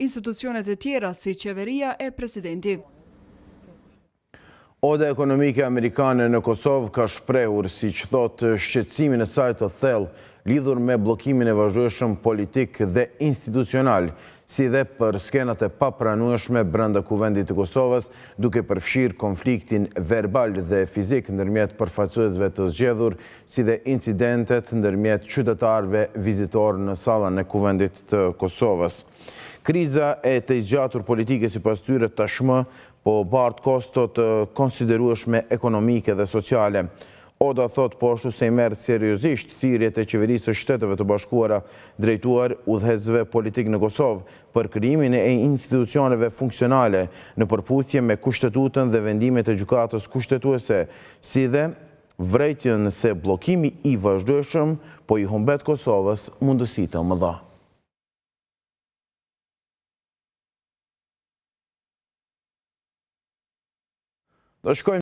institucionet e tjera si qeveria e presidenti. Oda ekonomike amerikane në Kosovë ka shprehur, si që thotë, shqetësimin e saj të thellë lidhur me bllokimin e vazhdueshëm politik dhe institucional, si dhe për skenat e papranueshme brenda kuvendit të Kosovës, duke përfshirë konfliktin verbal dhe fizik ndërmjet përfaqësuesve të zgjedhur, si dhe incidentet ndërmjet qytetarëve vizitor në sallën e kuvendit të Kosovës. Kriza e të zgjatur politike sipas tyre tashmë po bart kosto të konsiderueshme ekonomike dhe sociale. Oda thot po ashtu se i merr seriozisht thirrjet e qeverisë së Shteteve të Bashkuara drejtuar udhëheqësve politik në Kosovë për krijimin e institucioneve funksionale në përputhje me Kushtetutën dhe vendimet e gjykatës kushtetuese, si dhe vërejtjen se bllokimi i vazhdueshëm po i humbet Kosovës mundësi të mëdha. Do shkojmë